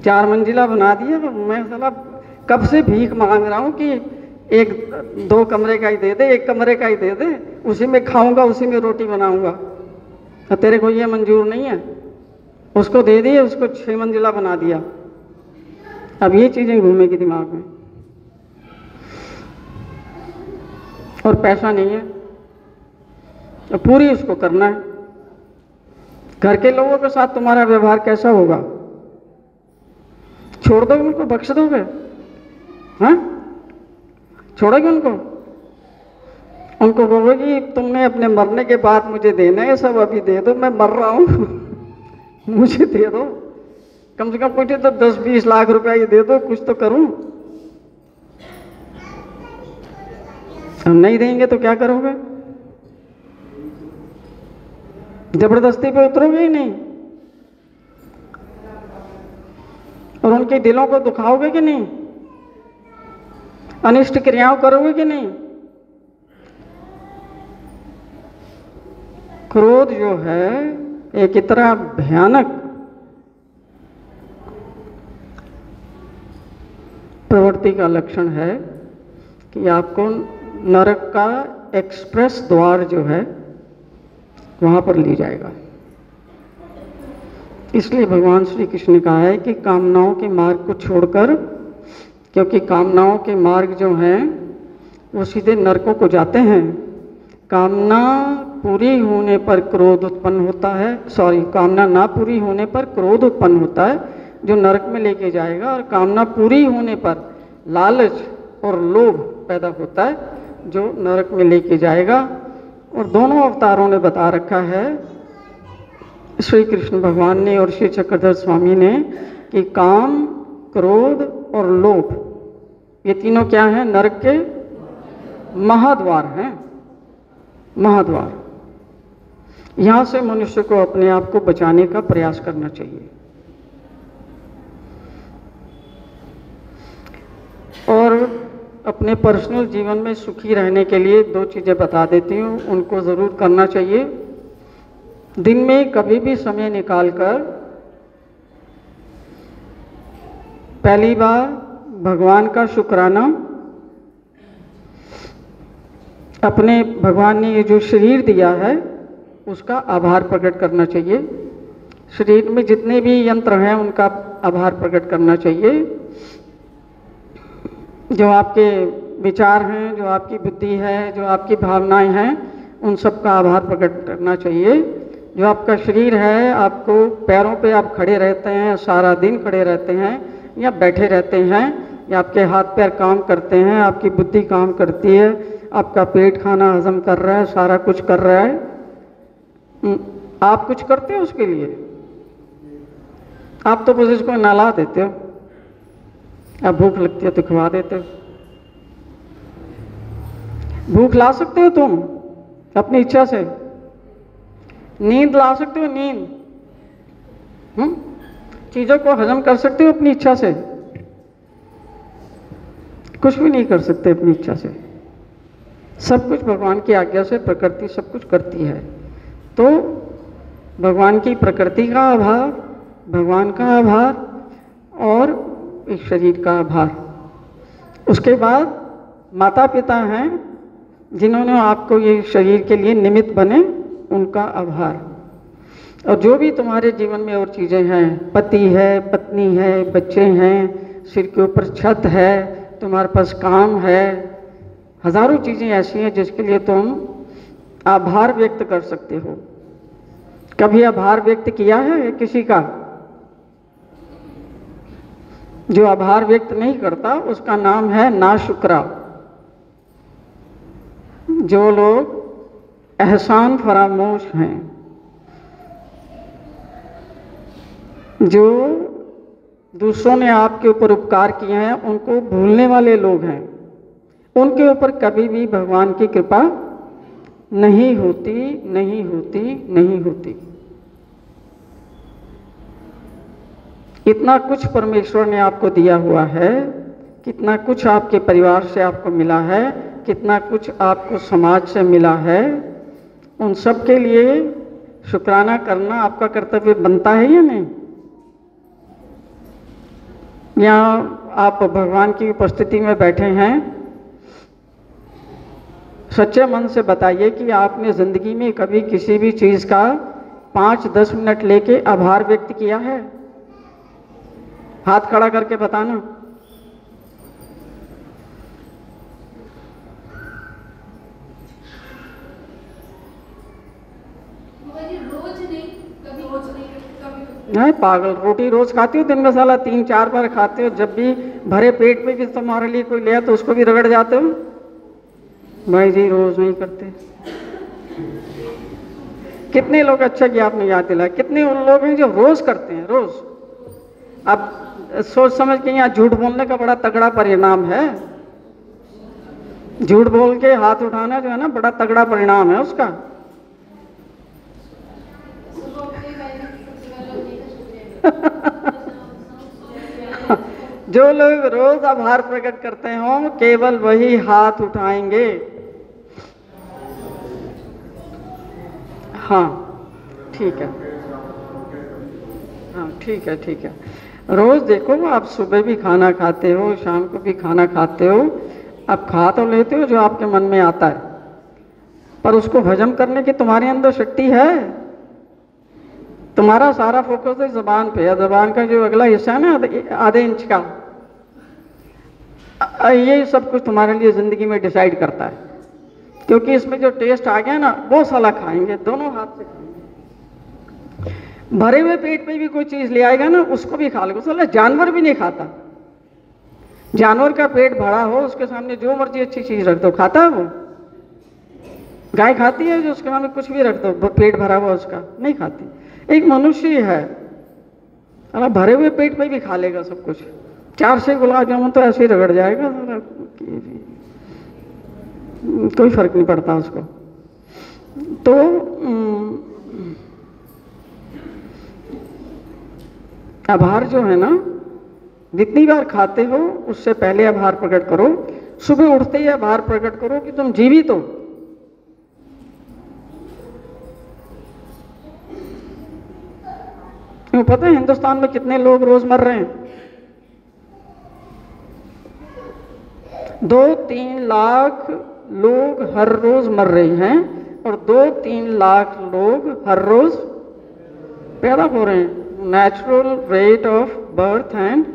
4 मंजिला बना दिया। मैं साला कब से भीख मांग रहा हूँ कि 1-2 कमरे का ही दे दे, 1 कमरे का ही दे दे, उसी में खाऊंगा, उसी में रोटी बनाऊंगा। तो तेरे को ये मंजूर नहीं है, उसको दे दिए, उसको 6 मंजिला बना दिया। अब ये चीज़ें घूमेगी दिमाग में। और पैसा नहीं है तो पूरी उसको करना है। घर के लोगों के साथ तुम्हारा व्यवहार कैसा होगा? छोड़ दोगे उनको? बख्श दोगे? हाँ, छोड़ोगे उनको? उनको कहोगे कि तुमने अपने मरने के बाद मुझे देना है, सब अभी दे दो, मैं मर रहा हूँ मुझे दे दो, कम से कम कुछ तो 10-20 लाख रुपया ये दे दो, कुछ तो करूं। हम नहीं देंगे तो क्या करोगे? जबरदस्ती पे उतरोगे ही नहीं, और उनके दिलों को दुखाओगे कि नहीं? अनिष्ट क्रियाओं करोगे कि नहीं? क्रोध जो है एक इतना भयानक प्रवृत्ति का लक्षण है कि आपको नरक का एक्सप्रेस द्वार जो है वहाँ पर ले जाएगा। इसलिए भगवान श्री कृष्ण ने कहा है कि कामनाओं के मार्ग को छोड़कर, क्योंकि कामनाओं के मार्ग जो हैं वो सीधे नरकों को जाते हैं। कामना पूरी होने पर क्रोध उत्पन्न होता है, कामना ना पूरी होने पर क्रोध उत्पन्न होता है जो नरक में लेके जाएगा, और कामना पूरी होने पर लालच और लोभ पैदा होता है जो नरक में लेके जाएगा। और दोनों अवतारों ने बता रखा है, श्री कृष्ण भगवान ने और श्री चक्रधर स्वामी ने, कि काम, क्रोध और लोभ ये तीनों क्या हैं? नरक के महाद्वार हैं, महाद्वार। यहाँ से मनुष्य को अपने आप को बचाने का प्रयास करना चाहिए। और अपने पर्सनल जीवन में सुखी रहने के लिए 2 चीज़ें बता देती हूँ, उनको ज़रूर करना चाहिए। दिन में कभी भी समय निकालकर पहली बार भगवान का शुक्राना, अपने भगवान ने ये जो शरीर दिया है उसका आभार प्रकट करना चाहिए। शरीर में जितने भी यंत्र हैं उनका आभार प्रकट करना चाहिए। जो आपके विचार हैं, जो आपकी बुद्धि है, जो आपकी भावनाएं हैं, उन सब का आभार प्रकट करना चाहिए। जो आपका शरीर है, आपको पैरों पे आप खड़े रहते हैं, सारा दिन खड़े रहते हैं या बैठे रहते हैं, या आपके हाथ पैर काम करते हैं, आपकी बुद्धि काम करती है, आपका पेट खाना हजम कर रहा है, सारा कुछ कर रहा है, आप कुछ करते हो उसके लिए? आप तो बस इसको नहला देते हो, अब भूख लगती है तो खवा देते हो। भूख ला सकते हो तुम? अपनी इच्छा से। नींद ला सकते हो, नींद, चीज़ों को हजम कर सकते हो अपनी इच्छा से? कुछ भी नहीं कर सकते अपनी इच्छा से। सब कुछ भगवान की आज्ञा से प्रकृति सब कुछ करती है। तो भगवान की प्रकृति का आभार, भगवान का आभार और इस शरीर का आभार। उसके बाद माता पिता हैं जिन्होंने आपको ये शरीर के लिए निमित्त बने, उनका आभार। और जो भी तुम्हारे जीवन में और चीज़ें हैं, पति है, पत्नी है, बच्चे हैं, सिर के ऊपर छत है, तुम्हारे पास काम है, हजारों चीज़ें ऐसी हैं जिसके लिए तुम आभार व्यक्त कर सकते हो। कभी आभार व्यक्त किया है किसी का? जो आभार व्यक्त नहीं करता उसका नाम है नाशुक्रा। जो लोग एहसान फरामोश हैं, जो दूसरों ने आपके ऊपर उपकार किए हैं उनको भूलने वाले लोग हैं, उनके ऊपर कभी भी भगवान की कृपा नहीं होती, नहीं होती, नहीं होती। इतना कुछ परमेश्वर ने आपको दिया हुआ है, कितना कुछ आपके परिवार से आपको मिला है, कितना कुछ आपको समाज से मिला है, उन सब के लिए शुक्राना करना आपका कर्तव्य बनता है या नहीं? या आप भगवान की उपस्थिति में बैठे हैं, सच्चे मन से बताइए कि आपने ज़िंदगी में कभी किसी भी चीज़ का 5-10 मिनट लेके आभार व्यक्त किया है? हाथ खड़ा करके बताना। नहीं पागल, रोटी रोज खाती हो दिन में साला 3-4 बार खाते हो, जब भी भरे पेट में भी तुम्हारे लिए कोई ले तो उसको भी रगड़ जाते हो। भाई जी रोज नहीं करते। कितने लोग, अच्छा कि आपने याद दिलाया, कितने उन लोग हैं जो रोज करते हैं, रोज। अब सोच समझ के यहाँ झूठ बोलने का बड़ा तगड़ा परिणाम है। झूठ बोल के हाथ उठाना जो है ना, बड़ा तगड़ा परिणाम है उसका। जो लोग रोज आभार प्रकट करते हो केवल वही हाथ उठाएंगे। हाँ ठीक है, हाँ ठीक है, ठीक है। रोज देखो, आप सुबह भी खाना खाते हो, शाम को भी खाना खाते हो, आप खा तो लेते हो जो आपके मन में आता है, पर उसको हजम करने की तुम्हारे अंदर शक्ति है? तुम्हारा सारा फोकस है जबान पे, या जबान का जो अगला हिस्सा है ना आधे इंच का, ये सब कुछ तुम्हारे लिए जिंदगी में डिसाइड करता है। क्योंकि इसमें जो टेस्ट आ गया ना, वो साला खाएंगे, दोनों हाथ से खाएंगे। भरे हुए पेट में भी कोई चीज ले आएगा ना, उसको भी खा लेगा। साला जानवर भी नहीं खाता। जानवर का पेट भरा हो, उसके सामने जो मर्जी अच्छी चीज रख दो, खाता है वो? गाय खाती है जो उसके सामने कुछ भी रख दो, पेट भरा हुआ उसका? नहीं खाती। एक मनुष्य है, अरे भरे हुए पेट में भी खा लेगा सब कुछ। 4 से गुलाब जामुन तो ऐसे ही रगड़ जाएगा, कोई फर्क नहीं पड़ता उसको। तो आभार जो है ना, जितनी बार खाते हो उससे पहले आभार प्रकट करो। सुबह उठते ही आभार प्रकट करो कि तुम जीवित हो। क्यों पता है हिंदुस्तान में कितने लोग रोज मर रहे हैं? 2-3 लाख लोग हर रोज मर रहे हैं, और 2-3 लाख लोग हर रोज पैदा हो रहे हैं। Natural rate of birth and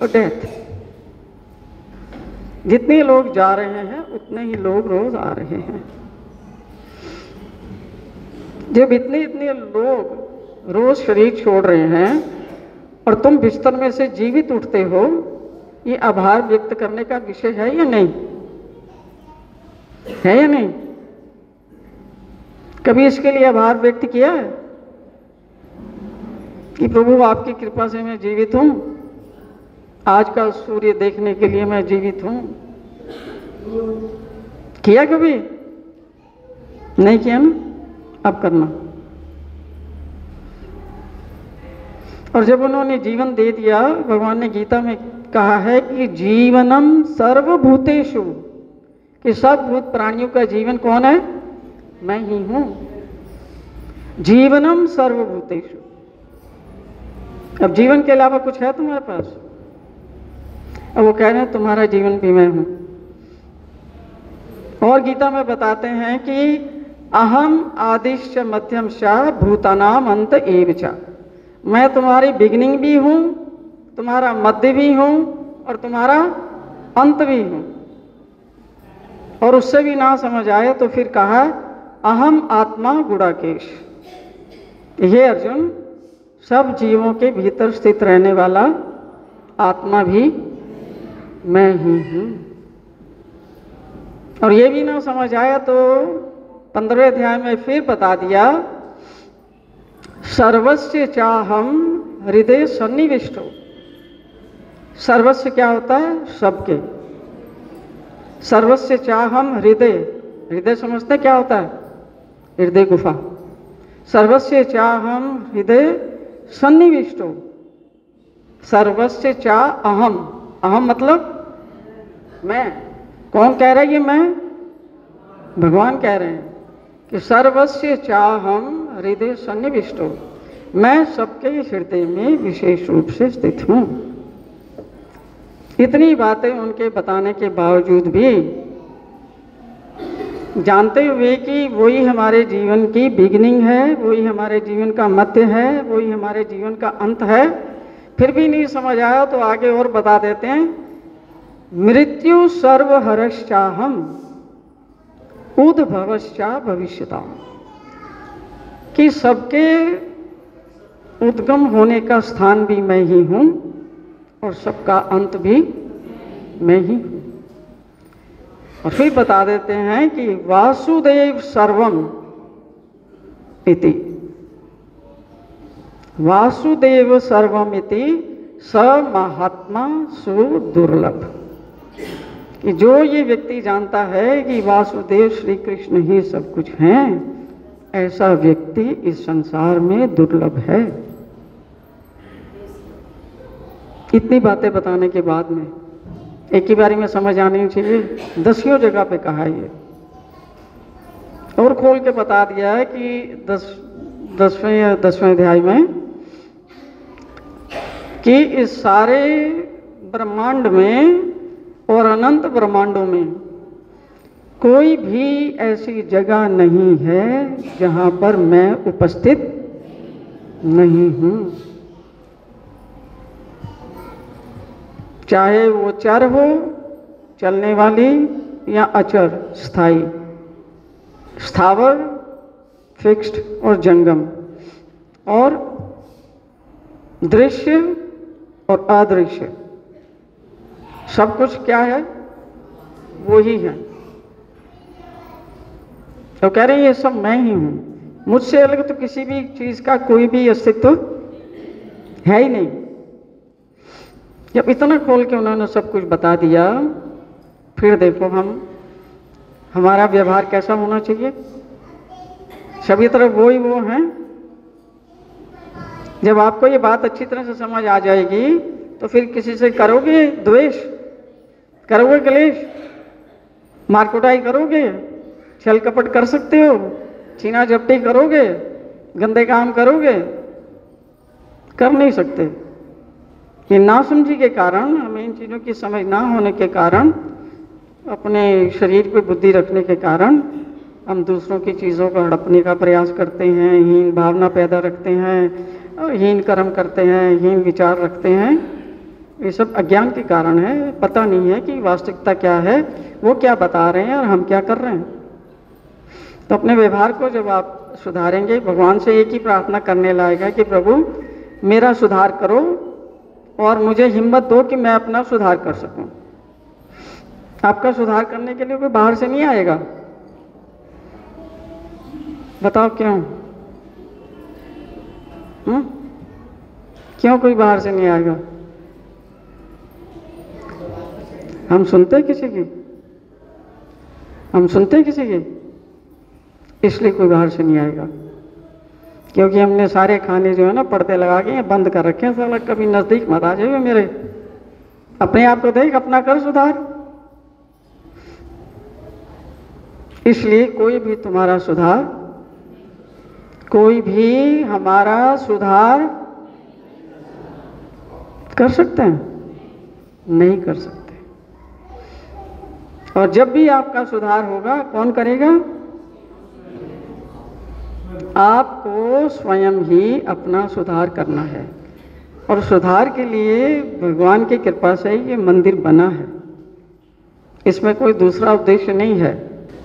death. जितने लोग जा रहे हैं उतने ही लोग रोज आ रहे हैं। जब इतने लोग रोज शरीर छोड़ रहे हैं और तुम बिस्तर में से जीवित उठते हो, ये आभार व्यक्त करने का विषय है या नहीं? है या नहीं? कभी इसके लिए आभार व्यक्त किया है कि प्रभु आपकी कृपा से मैं जीवित हूं, आज का सूर्य देखने के लिए मैं जीवित हूं? किया कभी? नहीं किया ना, अब करना। और जब उन्होंने जीवन दे दिया, भगवान ने गीता में कहा है कि जीवनम सर्वभूतेषु, कि सब भूत प्राणियों का जीवन कौन है? मैं ही हूं। जीवनम सर्वभूतेषु। अब जीवन के अलावा कुछ है तुम्हारे पास? अब वो कह रहे हैं तुम्हारा जीवन भी मैं हूं। और गीता में बताते हैं कि अहम आदिश्च मध्यम च भूतानाम अंत एव च। मैं तुम्हारी बिगिनिंग भी हूं, तुम्हारा मध्य भी हूं और तुम्हारा अंत भी हूं। और उससे भी ना समझ आए तो फिर कहा अहम आत्मा गुणाकेश। हे अर्जुन, सब जीवों के भीतर स्थित रहने वाला आत्मा भी मैं ही हूं। और ये भी ना समझ आया तो 15वें अध्याय में फिर बता दिया सर्वस्य चाहम हृदय सन्निविष्टो। सर्वस्य क्या होता है? सबके। सर्वस्य चाहम हृदय, हृदय समझते क्या होता है? हृदय गुफा। सर्वस्य चाहम हृदय सन्निविष्टो। सर्वस्य चा अहम, अहम मतलब मैं। कौन कह रहा है ये? मैं। भगवान कह रहे हैं कि सर्वस्य चाहम हृदय सन्निविष्टो। मैं सबके हृदय में विशेष रूप से स्थित हूं। इतनी बातें उनके बताने के बावजूद भी, जानते हुए कि वही हमारे जीवन की बिगिनिंग है, वही हमारे जीवन का मध्य है, वही हमारे जीवन का अंत है, फिर भी नहीं समझ आया तो आगे और बता देते हैं मृत्यु सर्वहरश्चाहम उद्भवश्चा भविष्यताम्। कि सबके उद्गम होने का स्थान भी मैं ही हूं और सबका अंत भी मैं ही हूं। और फिर बता देते हैं कि वासुदेव सर्वम इति। वासुदेव सर्वम इति स महात्मा सुदुर्लभ। कि जो ये व्यक्ति जानता है कि वासुदेव श्री कृष्ण ही सब कुछ हैं, ऐसा व्यक्ति इस संसार में दुर्लभ है। इतनी बातें बताने के बाद में एक ही बारी में समझ आनी चाहिए। 10 जगह पे कहा ये, और खोल के बता दिया है कि 10वें अध्याय में कि इस सारे ब्रह्मांड में और अनंत ब्रह्मांडों में कोई भी ऐसी जगह नहीं है जहां पर मैं उपस्थित नहीं हूं। चाहे वो चर हो, चलने वाली, या अचर, स्थायी, स्थावर, फिक्स्ड और जंगम, और दृश्य और अदृश्य, सब कुछ क्या है? वो ही है। तो कह रहे हैं ये सब मैं ही हूं। मुझसे अलग तो किसी भी चीज का कोई भी अस्तित्व है ही नहीं। जब इतना खोल के उन्होंने सब कुछ बता दिया, फिर देखो हमारा व्यवहार कैसा होना चाहिए। सभी तरफ वो ही वो हैं। जब आपको ये बात अच्छी तरह से समझ आ जाएगी तो फिर किसी से करोगे द्वेष, करोगे क्लेश, मारकुटाई करोगे, छल कपट कर सकते हो, छीना झपटी करोगे, गंदे काम करोगे? कर नहीं सकते। ये नासमझी के कारण, हमें इन चीज़ों की समझ ना होने के कारण, अपने शरीर पे बुद्धि रखने के कारण हम दूसरों की चीज़ों को हड़पने का प्रयास करते हैं, हीन भावना पैदा रखते हैं, हीन कर्म करते हैं, हीन विचार रखते हैं। ये सब अज्ञान के कारण है। पता नहीं है कि वास्तविकता क्या है, वो क्या बता रहे हैं और हम क्या कर रहे हैं। तो अपने व्यवहार को जब आप सुधारेंगे, भगवान से एक ही प्रार्थना करने लायक है कि प्रभु मेरा सुधार करो और मुझे हिम्मत दो कि मैं अपना सुधार कर सकूं। आपका सुधार करने के लिए कोई बाहर से नहीं आएगा। बताओ क्यों? क्यों कोई बाहर से नहीं आएगा? हम सुनते किसी की? हम सुनते किसी की? इसलिए कोई बाहर से नहीं आएगा, क्योंकि हमने सारे खाने जो है ना पर्दे लगा के बंद कर रखे हैं। साला कभी नज़दीक मत आ जाइए मेरे, अपने आप को देख, अपना कर सुधार। इसलिए कोई भी तुम्हारा सुधार, कोई भी हमारा सुधार कर सकते हैं? नहीं कर सकते। और जब भी आपका सुधार होगा, कौन करेगा? आपको स्वयं ही अपना सुधार करना है। और सुधार के लिए भगवान की कृपा से ये मंदिर बना है, इसमें कोई दूसरा उद्देश्य नहीं है।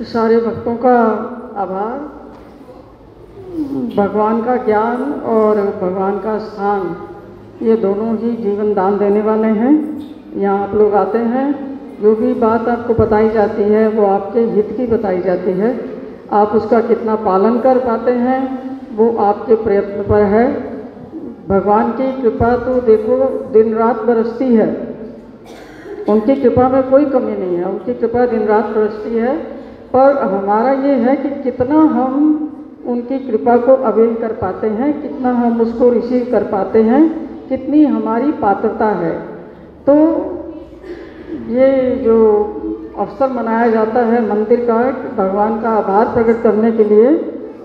सारे भक्तों का आभार। भगवान का ज्ञान और भगवान का स्थान, ये दोनों ही जीवन दान देने वाले हैं। यहाँ आप लोग आते हैं, जो भी बात आपको बताई जाती है वो आपके हित की बताई जाती है। आप उसका कितना पालन कर पाते हैं वो आपके प्रयत्न पर है। भगवान की कृपा तो देखो दिन रात बरसती है, उनकी कृपा में कोई कमी नहीं है, उनकी कृपा दिन रात बरसती है। पर हमारा ये है कि कितना हम उनकी कृपा को अवेल कर पाते हैं, कितना हम उसको रिसीव कर पाते हैं, कितनी हमारी पात्रता है। तो ये जो अवसर मनाया जाता है मंदिर का, भगवान का आभार प्रकट करने के लिए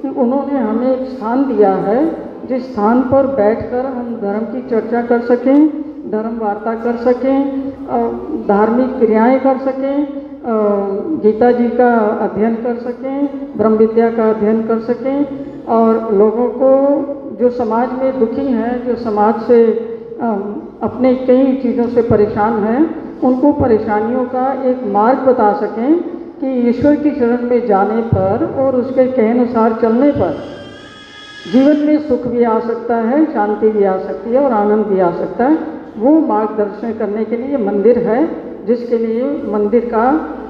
कि उन्होंने हमें एक स्थान दिया है, जिस स्थान पर बैठकर हम धर्म की चर्चा कर सकें, धर्म वार्ता कर सकें, धार्मिक क्रियाएं कर सकें, गीता जी का अध्ययन कर सकें, ब्रह्म विद्या का अध्ययन कर सकें, और लोगों को जो समाज में दुखी हैं, जो समाज से अपने कई चीज़ों से परेशान हैं, उनको परेशानियों का एक मार्ग बता सकें कि ईश्वर की शरण में जाने पर और उसके कहे अनुसार चलने पर जीवन में सुख भी आ सकता है, शांति भी आ सकती है और आनंद भी आ सकता है। वो मार्गदर्शन करने के लिए मंदिर है, जिसके लिए मंदिर का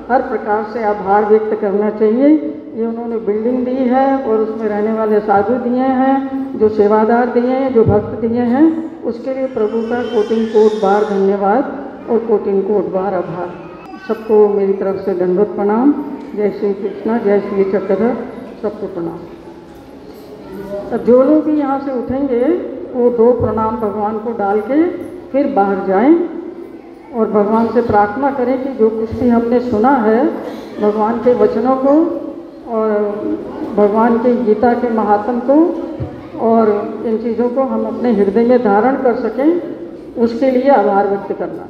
हर प्रकार से आभार व्यक्त करना चाहिए। ये उन्होंने बिल्डिंग दी है और उसमें रहने वाले साधु दिए हैं, जो सेवादार दिए हैं, जो भक्त दिए हैं, उसके लिए प्रभु का कोटिन कोट बार धन्यवाद और कोटिन कोट बार आभार। सबको मेरी तरफ से दंडवत प्रणाम। जय श्री कृष्णा, जय श्री चक्रधर, सबको प्रणाम। अब जो लोग भी यहाँ से उठेंगे वो 2 प्रणाम भगवान को डाल के फिर बाहर जाएं और भगवान से प्रार्थना करें कि जो कुछ भी हमने सुना है भगवान के वचनों को और भगवान के गीता के महात्म को और इन चीज़ों को हम अपने हृदय में धारण कर सकें, उसके लिए आभार व्यक्त करना।